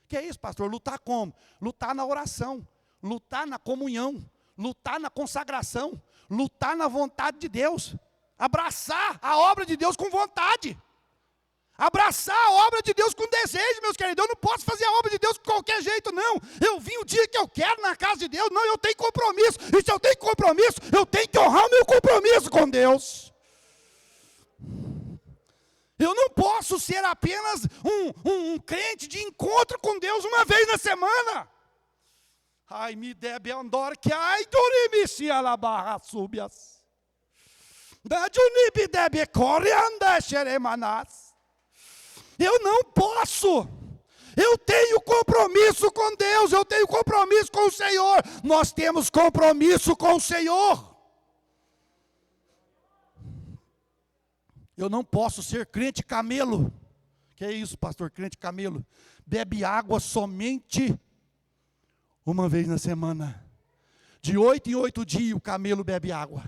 Que é isso, pastor? Lutar como? Lutar na oração, lutar na comunhão, lutar na consagração, lutar na vontade de Deus, abraçar a obra de Deus com vontade, abraçar a obra de Deus com desejo, meus queridos. Eu não posso fazer a obra de Deus de qualquer jeito, não. Eu vim o dia que eu quero na casa de Deus, não, eu tenho compromisso, e se eu tenho compromisso, eu tenho que honrar o meu compromisso com Deus. Eu não posso ser apenas um crente de encontro com Deus uma vez na semana. Ai, me debe andor que ai dorimi se alabarra subias. Da junibi debe corianda xeremanas. Eu não posso. Eu tenho compromisso com Deus, eu tenho compromisso com o Senhor. Nós temos compromisso com o Senhor. Eu não posso ser crente camelo. Que é isso, pastor? Crente camelo. Bebe água somente uma vez na semana. De 8 em 8 dias o camelo bebe água.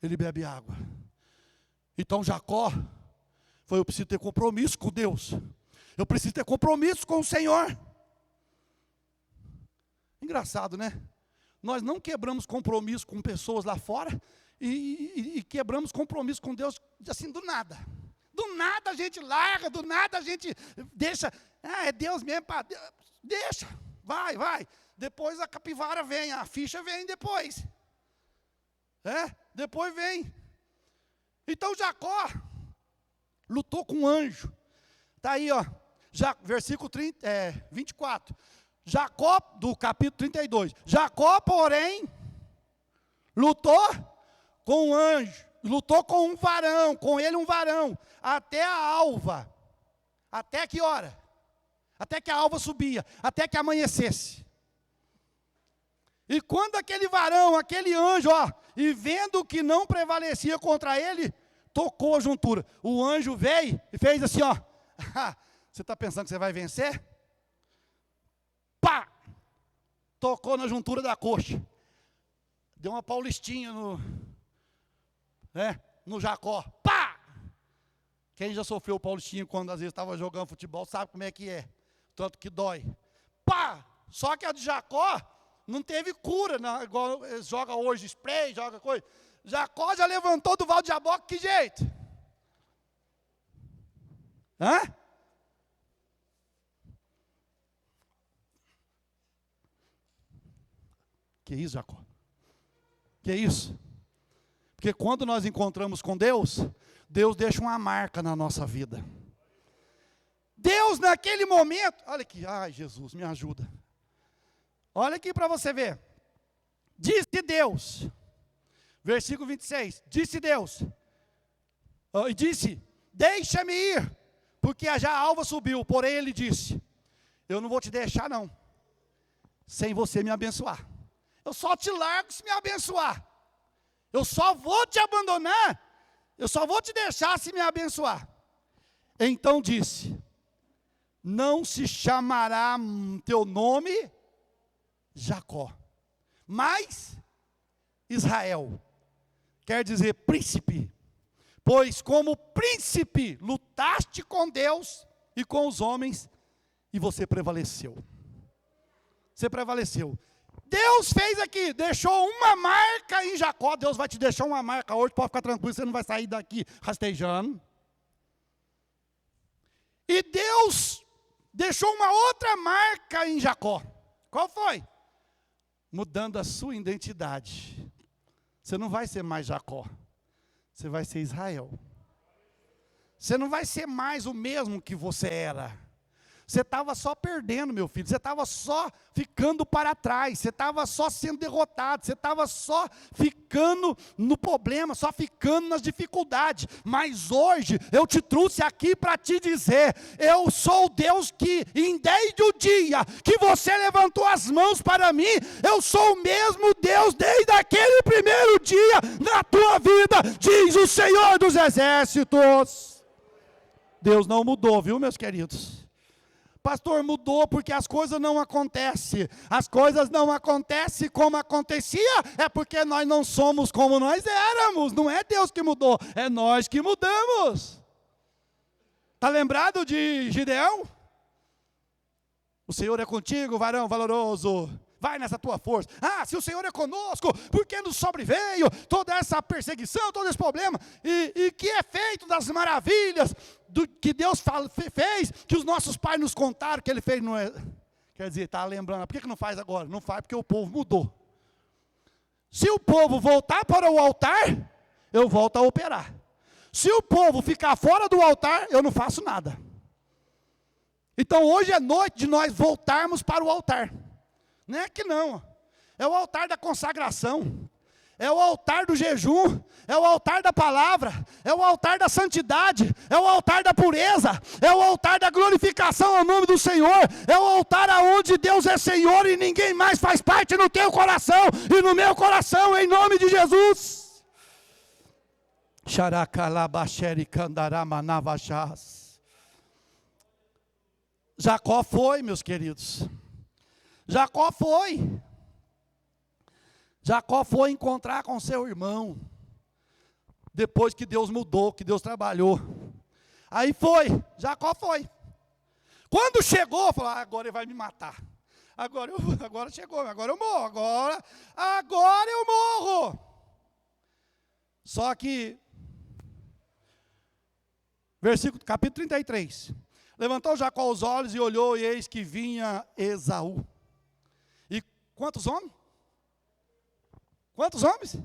Ele bebe água. Então Jacó foi: eu preciso ter compromisso com Deus. Eu preciso ter compromisso com o Senhor. Engraçado, né? Nós não quebramos compromisso com pessoas lá fora e quebramos compromisso com Deus assim do nada. Do nada a gente larga, do nada a gente deixa. Ah, é Deus mesmo, deixa, vai. Depois a capivara vem, a ficha vem depois. Depois vem. Então Jacó lutou com um anjo. Está aí, ó, versículo 24. Jacó, do capítulo 32. Jacó, porém, lutou com um anjo, lutou com um varão, com ele um varão, até a alva. Até que hora? Até que a alva subia, até que amanhecesse. E quando aquele varão, aquele anjo, e vendo que não prevalecia contra ele, tocou a juntura. O anjo veio e fez assim, ó. Você está pensando que você vai vencer? Pá! Tocou na juntura da coxa. Deu uma paulistinha no Jacó. Pá! Quem já sofreu paulistinha quando às vezes estava jogando futebol sabe como é que é. Tanto que dói. Pá! Só que a de Jacó não teve cura, não, igual joga hoje spray, joga coisa. Jacó já levantou do val de Jaboque, que jeito? Que isso, Jacó? Que isso? Porque quando nós encontramos com Deus, Deus deixa uma marca na nossa vida. Deus naquele momento, olha aqui, ai Jesus, me ajuda. Olha aqui para você ver. Disse Deus, versículo 26, disse Deus, e disse: deixa-me ir, porque já a alva subiu. Porém ele disse: eu não vou te deixar não, sem você me abençoar. Eu só te largo se me abençoar. Eu só vou te abandonar, eu só vou te deixar se me abençoar. Então disse: não se chamará teu nome Jacó, mas Israel, quer dizer príncipe, pois como príncipe lutaste com Deus e com os homens, e você prevaleceu. Você prevaleceu. Deus fez aqui, deixou uma marca em Jacó. Deus vai te deixar uma marca hoje, pode ficar tranquilo, você não vai sair daqui rastejando. E Deus deixou uma outra marca em Jacó. Qual foi? Mudando a sua identidade. Você não vai ser mais Jacó. Você vai ser Israel. Você não vai ser mais o mesmo que você era. Você estava só perdendo, meu filho. Você estava só ficando para trás. Você estava só sendo derrotado. Você estava só ficando no problema, só ficando nas dificuldades. Mas hoje eu te trouxe aqui para te dizer: eu sou o Deus que, desde o dia que você levantou as mãos para mim, eu sou o mesmo Deus desde aquele primeiro dia na tua vida, diz o Senhor dos Exércitos. Deus não mudou, viu, meus queridos? Pastor, mudou porque as coisas não acontecem. As coisas não acontecem como acontecia, é porque nós não somos como nós éramos. Não é Deus que mudou, é nós que mudamos. Está lembrado de Gideão? O Senhor é contigo, varão valoroso. Vai nessa tua força. Ah, se o Senhor é conosco, por que nos sobreveio toda essa perseguição, todo esse problema? E que é feito das maravilhas que Deus fez, que os nossos pais nos contaram que Ele fez. Não é, quer dizer, está lembrando, por que não faz agora? Não faz porque o povo mudou. Se o povo voltar para o altar, eu volto a operar. Se o povo ficar fora do altar, eu não faço nada. Então hoje é noite de nós voltarmos para o altar. Não é que não, é o altar da consagração, é o altar do jejum, é o altar da palavra, é o altar da santidade, é o altar da pureza, é o altar da glorificação ao nome do Senhor, é o altar aonde Deus é Senhor e ninguém mais faz parte no teu coração e no meu coração, em nome de Jesus. Jacó foi, meus queridos. Jacó foi encontrar com seu irmão, depois que Deus mudou, que Deus trabalhou. Aí Jacó foi. Quando chegou, falou: agora ele vai me matar. Agora chegou, agora eu morro, agora eu morro. Só que, capítulo 33, levantou Jacó os olhos e olhou, e eis que vinha Esaú. Quantos homens? Quantos homens?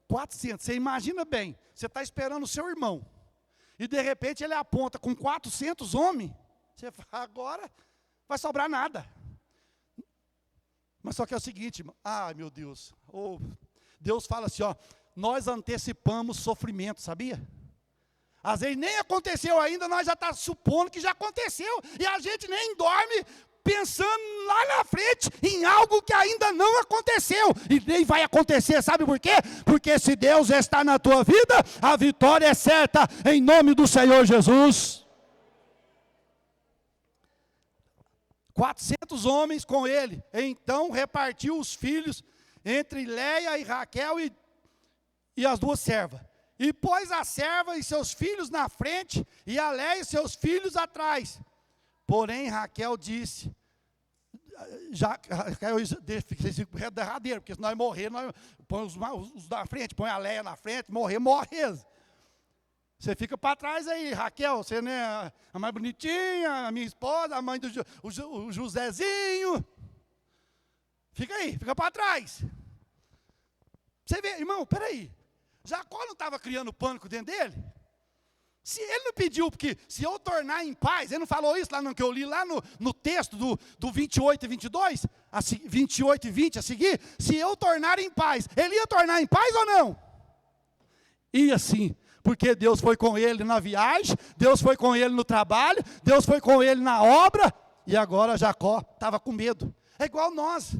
400. Você imagina bem, você está esperando o seu irmão, e de repente ele aponta com 400 homens, você fala: agora vai sobrar nada. Mas só que é o seguinte, meu Deus, Deus fala assim, nós antecipamos sofrimento, sabia? Às vezes nem aconteceu ainda, nós já estamos supondo que já aconteceu, e a gente nem dorme pensando lá na frente em algo que ainda não aconteceu, e nem vai acontecer, sabe por quê? Porque se Deus está na tua vida, a vitória é certa, em nome do Senhor Jesus. 400 homens com ele, então repartiu os filhos entre Leia e Raquel e as duas servas, e pôs a serva e seus filhos na frente, e a Leia e seus filhos atrás. Porém Raquel disse, Raquel disse derradeiro, porque se nós morrer, nós põe os da frente, põe a Leia na frente, morre. Você fica para trás aí, Raquel, você não é a mais bonitinha, a minha esposa, a mãe do o Josézinho. Fica aí, fica para trás. Você vê, irmão, peraí, Jacó não estava criando pânico dentro dele? Se ele não pediu, porque se eu tornar em paz, ele não falou isso lá no que eu li, lá no texto do 28 e 22, 28 e 20 a seguir, se eu tornar em paz, ele ia tornar em paz ou não? Ia sim, porque Deus foi com ele na viagem, Deus foi com ele no trabalho, Deus foi com ele na obra, e agora Jacó estava com medo. É igual nós,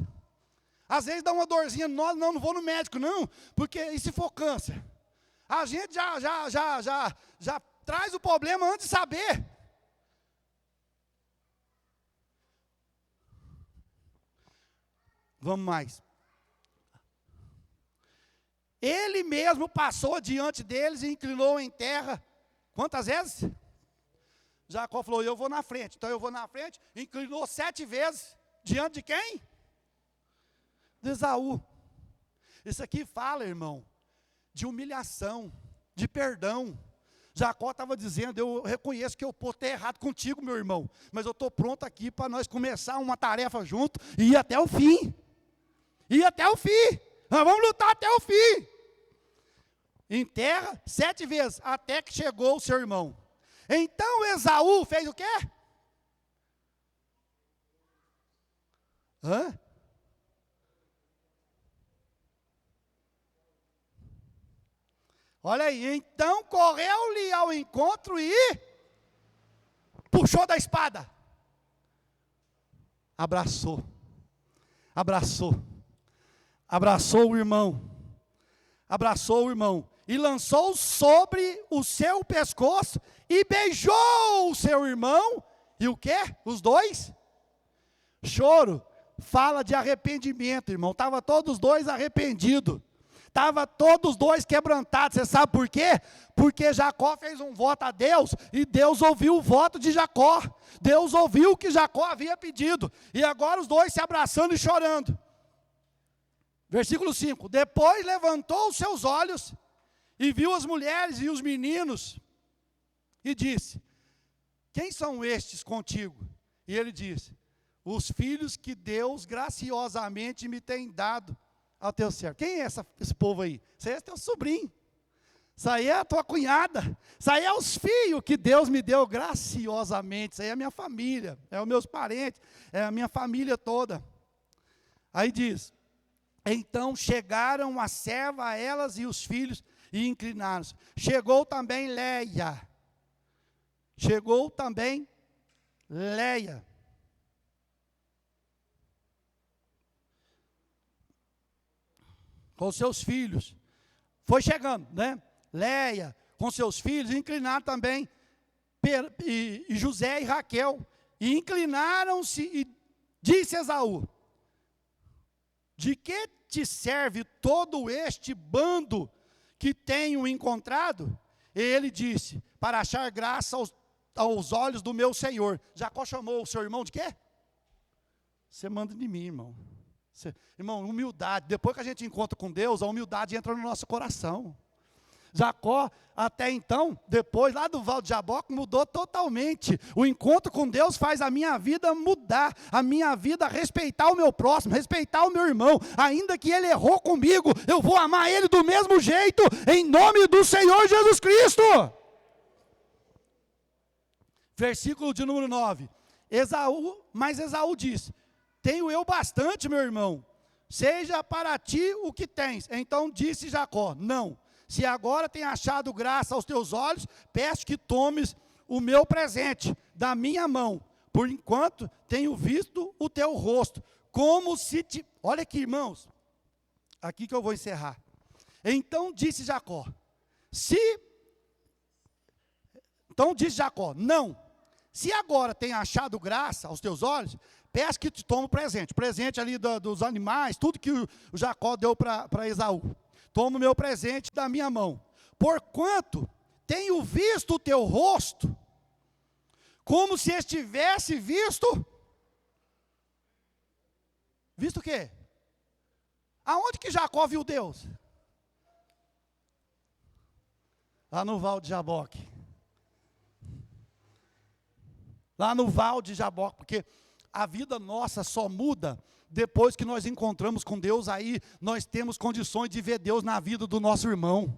às vezes dá uma dorzinha, não vou no médico não, porque e se for câncer? A gente já traz o problema antes de saber. Vamos mais. Ele mesmo passou diante deles e inclinou em terra. Quantas vezes? Jacó falou: eu vou na frente. Então eu vou na frente. Inclinou 7 vezes. Diante de quem? De Esaú. Isso aqui fala, irmão, de humilhação, de perdão. Jacó estava dizendo, eu reconheço que eu posso ter errado contigo, meu irmão, mas eu estou pronto aqui para nós começar uma tarefa junto e ir até o fim. Ir até o fim. Nós vamos lutar até o fim. Em terra, 7 vezes, até que chegou o seu irmão. Então Esaú fez o quê? Hã? Olha aí, então correu-lhe ao encontro e puxou da espada. Abraçou o irmão, e lançou sobre o seu pescoço e beijou o seu irmão, e o quê? Os dois? Choro, fala de arrependimento, irmão, estavam todos os dois arrependidos. Estavam todos dois quebrantados. Você sabe por quê? Porque Jacó fez um voto a Deus, e Deus ouviu o voto de Jacó. Deus ouviu o que Jacó havia pedido, e agora os dois se abraçando e chorando. Versículo 5, depois levantou os seus olhos, e viu as mulheres e os meninos, e disse, quem são estes contigo? E ele disse, os filhos que Deus graciosamente me tem dado ao teu servo. Quem é esse povo aí? Isso aí é teu sobrinho. Isso aí é a tua cunhada. Isso aí é os filhos que Deus me deu graciosamente. Isso aí é a minha família, é os meus parentes, é a minha família toda. Aí diz, então chegaram a serva, elas e os filhos, e inclinaram-se. Chegou também Leia. Com seus filhos, foi chegando, né? Leia, com seus filhos, inclinaram também, e José e Raquel, e inclinaram-se, e disse Esaú, de que te serve todo este bando que tenho encontrado? E ele disse, para achar graça aos olhos do meu senhor. Jacó chamou o seu irmão de quê? Você manda de mim, irmão. Irmão, humildade, depois que a gente encontra com Deus, a humildade entra no nosso coração. Jacó, até então, depois lá do Val de Jaboque, mudou totalmente. O encontro com Deus faz a minha vida mudar, a minha vida respeitar o meu próximo, respeitar o meu irmão. Ainda que ele errou comigo, eu vou amar ele do mesmo jeito, em nome do Senhor Jesus Cristo. Versículo de número 9. Mas Esaú disse, tenho eu bastante, meu irmão, seja para ti o que tens. Então disse Jacó, não, se agora tem achado graça aos teus olhos, peço que tomes o meu presente da minha mão, por enquanto tenho visto o teu rosto, como se te... Olha aqui, irmãos, aqui que eu vou encerrar. Então disse Jacó, não, se agora tem achado graça aos teus olhos, peço que te tome o presente. Presente ali dos animais, tudo que o Jacó deu para Esaú. Toma o meu presente da minha mão. Porquanto tenho visto o teu rosto, como se estivesse visto. Visto o quê? Aonde que Jacó viu Deus? Lá no Val de Jaboque. Lá no Val de Jaboque, porque a vida nossa só muda depois que nós encontramos com Deus, aí nós temos condições de ver Deus na vida do nosso irmão.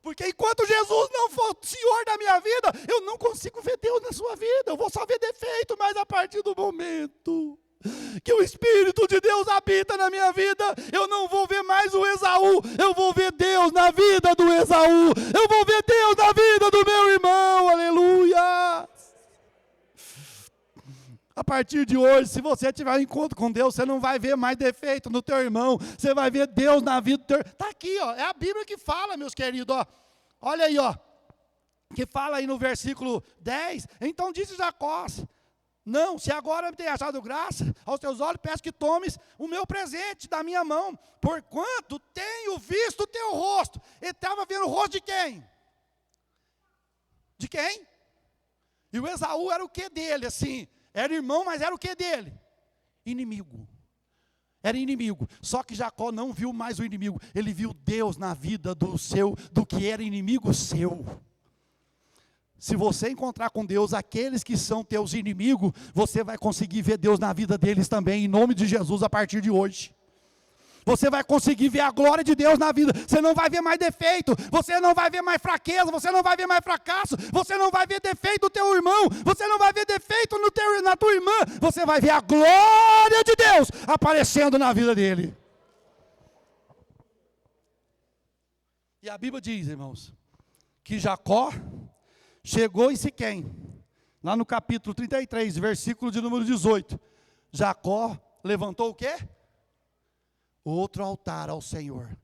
Porque enquanto Jesus não for o Senhor da minha vida, eu não consigo ver Deus na sua vida, eu vou só ver defeito, mas a partir do momento que o Espírito de Deus habita na minha vida, eu não vou ver mais o Esaú, eu vou ver Deus na vida do Esaú, eu vou ver Deus na vida do meu irmão, aleluia. A partir de hoje, se você tiver um encontro com Deus, você não vai ver mais defeito no teu irmão, você vai ver Deus na vida do teu irmão. Está aqui, ó, é a Bíblia que fala, meus queridos, ó. Olha aí, ó, que fala aí no versículo 10, então disse Jacó, não, se agora me tem achado graça aos teus olhos, peço que tomes o meu presente da minha mão, porquanto tenho visto o teu rosto. Ele estava vendo o rosto de quem? De quem? E o Esaú era o que dele, assim, era irmão, mas era o que dele? Inimigo. era inimigo. Só que Jacó não viu mais o inimigo, ele viu Deus na vida do que era inimigo seu. Se você encontrar com Deus aqueles que são teus inimigos, você vai conseguir ver Deus na vida deles também, em nome de Jesus, a partir de hoje. Você vai conseguir ver a glória de Deus na vida. Você não vai ver mais defeito, você não vai ver mais fraqueza, você não vai ver mais fracasso, você não vai ver defeito do teu irmão, você não vai ver defeito na tua irmã, você vai ver a glória de Deus aparecendo na vida dele. E a Bíblia diz, irmãos, que Jacó chegou em Siquém, lá no capítulo 33, versículo de número 18. Jacó levantou o quê? Outro altar ao Senhor.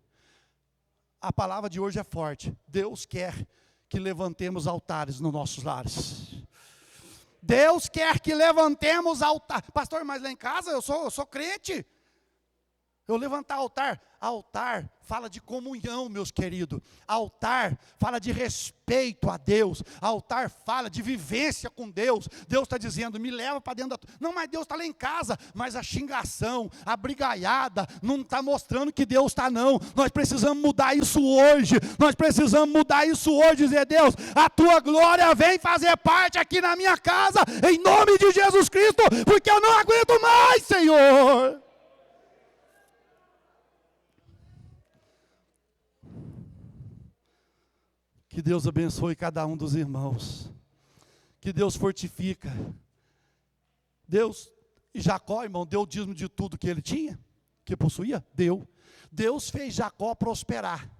A palavra de hoje é forte. Deus quer que levantemos altares nos nossos lares. Deus quer que levantemos altar. Pastor, mas lá em casa eu sou crente. Eu levantar altar. Altar fala de comunhão, meus queridos. Altar fala de respeito a Deus. Altar fala de vivência com Deus. Deus está dizendo, me leva para dentro da tua... Não, mas Deus está lá em casa. Mas a xingação, a brigaiada, não está mostrando que Deus está não. Nós precisamos mudar isso hoje. Nós precisamos mudar isso hoje. Dizer, Deus, a tua glória vem fazer parte aqui na minha casa. Em nome de Jesus Cristo. Porque eu não aguento mais, Senhor. Que Deus abençoe cada um dos irmãos. Que Deus fortifica. Deus, e Jacó, irmão, deu o dízimo de tudo que ele tinha, que possuía? Deu. Deus fez Jacó prosperar.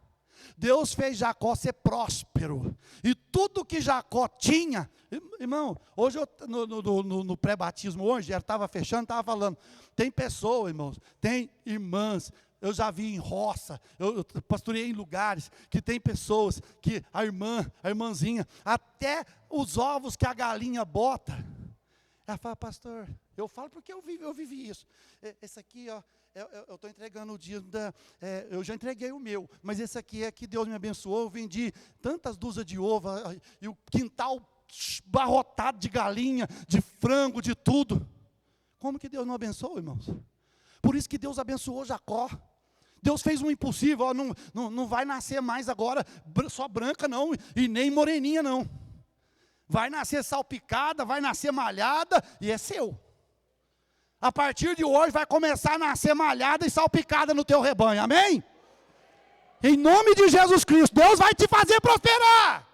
Deus fez Jacó ser próspero. E tudo que Jacó tinha, irmão, hoje no pré-batismo, hoje, ela estava fechando, estava falando, tem pessoas, irmãos, tem irmãs. Eu já vi em roça, eu pastorei em lugares que tem pessoas que a irmãzinha, até os ovos que a galinha bota, ela fala, pastor, eu falo porque eu vivi isso. Esse aqui, ó, eu estou entregando o dízimo, eu já entreguei o meu, mas esse aqui é que Deus me abençoou, eu vendi tantas dúzias de ovo, e o quintal barrotado de galinha, de frango, de tudo. Como que Deus não abençoou, irmãos? Por isso que Deus abençoou Jacó. Deus fez um impossível, ó, não vai nascer mais agora só branca não, e nem moreninha não. Vai nascer salpicada, vai nascer malhada, e é seu. A partir de hoje vai começar a nascer malhada e salpicada no teu rebanho, amém? Em nome de Jesus Cristo, Deus vai te fazer prosperar.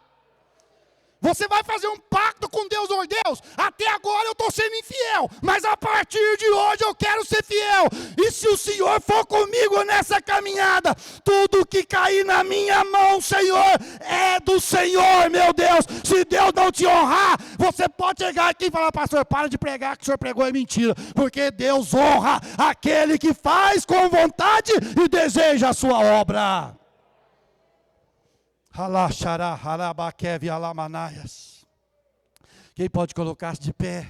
Você vai fazer um pacto com Deus, oh Deus, até agora eu estou sendo infiel, mas a partir de hoje eu quero ser fiel, e se o Senhor for comigo nessa caminhada, tudo que cair na minha mão, Senhor, é do Senhor, meu Deus. Se Deus não te honrar, você pode chegar aqui e falar, pastor, para de pregar, que o senhor pregou é mentira, porque Deus honra aquele que faz com vontade e deseja a sua obra. Quem pode colocar-se de pé?